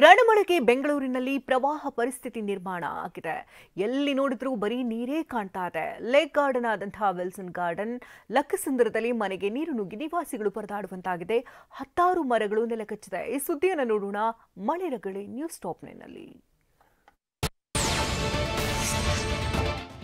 ರಣಮಳೆಗೆ ಬೆಂಗಳೂರಿನಲ್ಲಿ ಪ್ರವಾಹ ಪರಿಸ್ಥಿತಿ ನಿರ್ಮಾಣ ಆಗಿದೆ. ಎಲ್ಲಿ ನೋಡಿದ್ರೂ ಬರೀ ನೀರೇ ಕಾಣ್ತಾ ಇದೆ. ಲೇಕ್ ಗಾರ್ಡನ್ ಆದಂತಹ ವಿಲ್ಸನ್ ಗಾರ್ಡನ್ ಲಕ್ಕಸಂದ್ರದಲ್ಲಿ ಮನೆಗೆ ನೀರು ನುಗ್ಗಿ ನಿವಾಸಿಗಳು ಪರದಾಡುವಂತಾಗಿದೆ. ಹತ್ತಾರು ಮರಗಳು ನೆಲಕಚ್ಚಿದೆ. ಈ ಸುದ್ದಿಯನ್ನು ನೋಡೋಣ ಮಳೆ ರಗಳೆ ನ್ಯೂಸ್ ಟಾಪ್ನಲ್ಲಿ.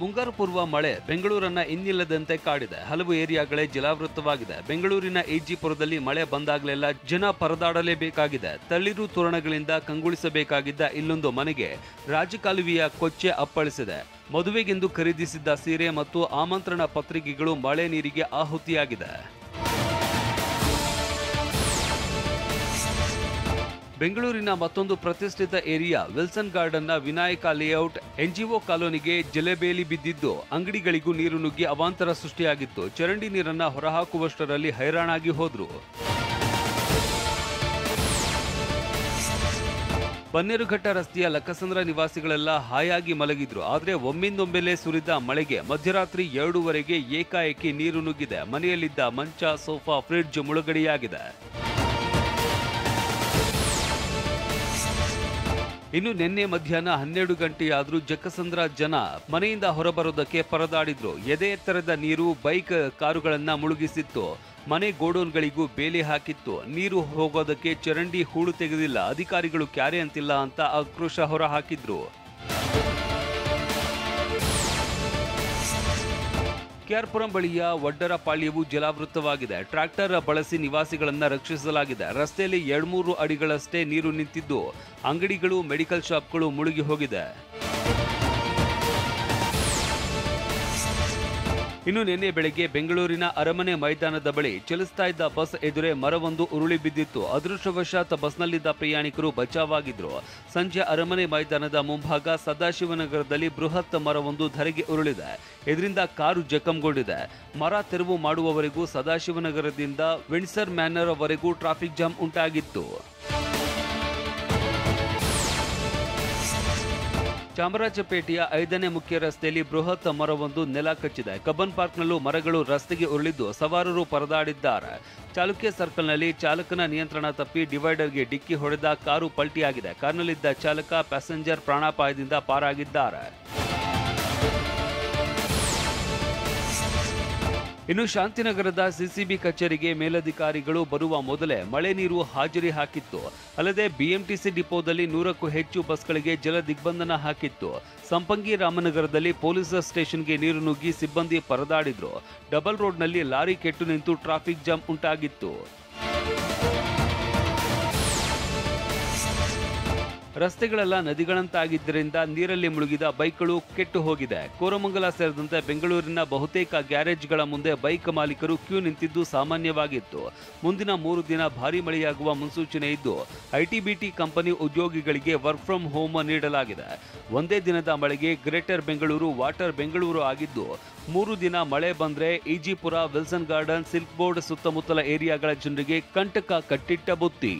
ಮುಂಗಾರು ಪೂರ್ವ ಮಳೆ ಬೆಂಗಳೂರನ್ನ ಇನ್ನಿಲ್ಲದಂತೆ ಕಾಡಿದೆ. ಹಲವು ಏರಿಯಾಗಳೇ ಜಲಾವೃತವಾಗಿದೆ. ಬೆಂಗಳೂರಿನ ಈಜಿಪುರದಲ್ಲಿ ಮಳೆ ಬಂದಾಗಲೆಲ್ಲ ಜನ ಪರದಾಡಲೇಬೇಕಾಗಿದೆ. ತಳಿರು ತೋರಣಗಳಿಂದ ಕಂಗೊಳಿಸಬೇಕಾಗಿದ್ದ ಇಲ್ಲೊಂದು ಮನೆಗೆ ರಾಜಕಾಲುವೆಯ ಕೊಚ್ಚೆ ಅಪ್ಪಳಿಸಿದೆ. ಮದುವೆಗೆಂದು ಖರೀದಿಸಿದ್ದ ಸೀರೆ ಮತ್ತು ಆಮಂತ್ರಣ ಪತ್ರಿಕೆಗಳು ಮಳೆ ನೀರಿಗೆ ಆಹುತಿಯಾಗಿದೆ. ಬೆಂಗಳೂರಿನ ಮತ್ತೊಂದು ಪ್ರತಿಷ್ಠಿತ ಏರಿಯಾ ವಿಲ್ಸನ್ ಗಾರ್ಡನ್ನ ವಿನಾಯಕ ಲೇಔಟ್ ಎನ್ಜಿಒ ಕಾಲೋನಿಗೆ ಜಲೆಬೇಲಿ ಬಿದ್ದಿದ್ದು ಅಂಗಡಿಗಳಿಗೂ ನೀರು ನುಗ್ಗಿ ಅವಾಂತರ ಸೃಷ್ಟಿಯಾಗಿತ್ತು. ಚರಂಡಿ ನೀರನ್ನ ಹೊರಹಾಕುವಷ್ಟರಲ್ಲಿ ಹೈರಾಣಾಗಿ ಹೋದ್ರು. ಬನ್ನೇರುಘಟ್ಟ ರಸ್ತೆಯ ಲಕ್ಕಸಂದ್ರ ನಿವಾಸಿಗಳೆಲ್ಲ ಹಾಯಾಗಿ ಮಲಗಿದ್ರು. ಆದ್ರೆ ಒಮ್ಮಿಂದೊಮ್ಮೆಲೆ ಸುರಿದ ಮಳೆಗೆ ಮಧ್ಯರಾತ್ರಿ 2:30ಗೆ ಏಕಾಏಕಿ ನೀರು ನುಗ್ಗಿದೆ. ಮನೆಯಲ್ಲಿದ್ದ ಮಂಚ, ಸೋಫಾ, ಫ್ರಿಡ್ಜ್ ಮುಳುಗಡೆಯಾಗಿದೆ. ಇನ್ನು ನಿನ್ನೆ ಮಧ್ಯಾಹ್ನ 12 ಗಂಟೆಯಾದ್ರೂ ಜಕ್ಕಸಂದ್ರ ಜನ ಮನೆಯಿಂದ ಹೊರಬರೋದಕ್ಕೆ ಪರದಾಡಿದ್ರು. ಎದೆ ಎತ್ತರದ ನೀರು ಬೈಕ್, ಕಾರುಗಳನ್ನ ಮುಳುಗಿಸಿತ್ತು. ಮನೆ ಗೋಡೌನ್ಗಳಿಗೂ ಬೇಲಿ ಹಾಕಿತ್ತು. ನೀರು ಹೋಗೋದಕ್ಕೆ ಚರಂಡಿ ಹೂಳು ತೆಗೆದಿಲ್ಲ. ಅಧಿಕಾರಿಗಳು ಕ್ಯಾರೆ ಅಂತಿಲ್ಲ ಅಂತ ಆಕ್ರೋಶ ಹೊರಹಾಕಿದ್ರು. ಕೆಆರ್ಪುರಂ ಬಳಿಯ ವಡ್ಡರ ಪಾಳ್ಯವು ಜಲಾವೃತವಾಗಿದೆ. ಟ್ರ್ಯಾಕ್ಟರ್ ಬಳಸಿ ನಿವಾಸಿಗಳನ್ನ ರಕ್ಷಿಸಲಾಗಿದೆ. ರಸ್ತೆಯಲ್ಲಿ 2-3 ಅಡಿಗಳಷ್ಟೇ ನೀರು ನಿಂತಿದ್ದು ಅಂಗಡಿಗಳು, ಮೆಡಿಕಲ್ ಶಾಪ್ಗಳು ಮುಳುಗಿ ಹೋಗಿದೆ. ಇನ್ನು ನಿನ್ನೆ ಬೆಳಗ್ಗೆ ಬೆಂಗಳೂರಿನ ಅರಮನೆ ಮೈದಾನದ ಬಳಿ ಚಲಿಸ್ತಾ ಇದ್ದ ಬಸ್ ಎದುರೇ ಮರವೊಂದು ಉರುಳಿ ಬಿದ್ದಿತ್ತು. ಅದೃಷ್ಟವಶಾತ್ ಬಸ್ನಲ್ಲಿದ್ದ ಪ್ರಯಾಣಿಕರು ಬಚಾವಾಗಿದ್ರು. ಸಂಜೆ ಅರಮನೆ ಮೈದಾನದ ಮುಂಭಾಗ ಸದಾಶಿವನಗರದಲ್ಲಿ ಬೃಹತ್ ಮರವೊಂದು ಧರೆಗೆ ಉರುಳಿದೆ. ಇದರಿಂದ ಕಾರು ಜಖಂಗೊಂಡಿದೆ. ಮರ ತೆರವು ಮಾಡುವವರೆಗೂ ಸದಾಶಿವನಗರದಿಂದ ವಿಂಡ್ಸರ್ ಮ್ಯಾನರ್ ವರೆಗೂ ಟ್ರಾಫಿಕ್ ಜಾಮ್ ಉಂಟಾಗಿತ್ತು. ಚಾಮರಾಜಪೇಟೆಯ 5ನೇ ಮುಖ್ಯ ರಸ್ತೆಯಲ್ಲಿ ಬೃಹತ್ ಮರವೊಂದು ನೆಲ ಕಚ್ಚಿದೆ. ಕಬ್ಬನ್ ಪಾರ್ಕ್ನಲ್ಲೂ ಮರಗಳು ರಸ್ತೆಗೆ ಉರುಳಿದ್ದು ಸವಾರರು ಪರದಾಡಿದ್ದಾರೆ. ಚಾಲುಕ್ಯ ಸರ್ಕಲ್ನಲ್ಲಿ ಚಾಲಕನ ನಿಯಂತ್ರಣ ತಪ್ಪಿ ಡಿವೈಡರ್ಗೆ ಡಿಕ್ಕಿ ಹೊಡೆದ ಕಾರು ಪಲ್ಟಿಯಾಗಿದೆ. ಕಾರ್ನಲ್ಲಿದ್ದ ಚಾಲಕ, ಪ್ಯಾಸೆಂಜರ್ ಪ್ರಾಣಾಪಾಯದಿಂದ ಪಾರಾಗಿದ್ದಾರೆ. ಇನ್ನು ಶಾಂತಿನಗರದ ಸಿಸಿಬಿ ಕಚೇರಿಗೆ ಮೇಲಧಿಕಾರಿಗಳು ಬರುವ ಮೊದಲೇ ಮಳೆ ನೀರು ಹಾಜರಿ ಹಾಕಿತ್ತು. ಅಲ್ಲದೆ ಬಿಎಂಟಿಸಿ ಡಿಪೋದಲ್ಲಿ 100ಕ್ಕೂ ಹೆಚ್ಚು ಬಸ್ಗಳಿಗೆ ಜಲ ದಿಗ್ಬಂಧನ ಹಾಕಿತ್ತು. ಸಂಪಂಗಿ ರಾಮನಗರದಲ್ಲಿ ಪೊಲೀಸ್ ಸ್ಟೇಷನ್ಗೆ ನೀರು ನುಗ್ಗಿ ಸಿಬ್ಬಂದಿ ಪರದಾಡಿದ್ರು. ಡಬಲ್ ರೋಡ್ನಲ್ಲಿ ಲಾರಿ ಕೆಟ್ಟು ನಿಂತು ಟ್ರಾಫಿಕ್ ಜಾಮ್ ಉಂಟಾಗಿತ್ತು. ರಸ್ತೆಗಳೆಲ್ಲ ನದಿಗಳಂತಾಗಿದ್ದರಿಂದ ನೀರಲ್ಲಿ ಮುಳುಗಿದ ಬೈಕ್ಗಳು ಕೆಟ್ಟು ಹೋಗಿದೆ. ಕೋರಮಂಗಲ ಸೇರಿದಂತೆ ಬೆಂಗಳೂರಿನ ಬಹುತೇಕ ಗ್ಯಾರೇಜ್ಗಳ ಮುಂದೆ ಬೈಕ್ ಮಾಲೀಕರು ಕ್ಯೂ ನಿಂತಿದ್ದು ಸಾಮಾನ್ಯವಾಗಿತ್ತು. ಮುಂದಿನ 3 ದಿನ ಭಾರೀ ಮಳೆಯಾಗುವ ಮುನ್ಸೂಚನೆ ಇದ್ದು ಐಟಿ-ಬಿಟಿ ಕಂಪನಿ ಉದ್ಯೋಗಿಗಳಿಗೆ ವರ್ಕ್ ಫ್ರಮ್ ಹೋಮ್ ನೀಡಲಾಗಿದೆ. ಒಂದೇ ದಿನದ ಮಳೆಗೆ ಗ್ರೇಟರ್ ಬೆಂಗಳೂರು ವಾಟರ್ ಬೆಂಗಳೂರು ಆಗಿದ್ದು 3 ದಿನ ಮಳೆ ಬಂದ್ರೆ Ejipura, Wilson garden, silk board ಸುತ್ತಮುತ್ತಲ ಏರಿಯಾಗಳ ಜನರಿಗೆ ಕಂಟಕ ಕಟ್ಟಿಟ್ಟ ಬುತ್ತಿ.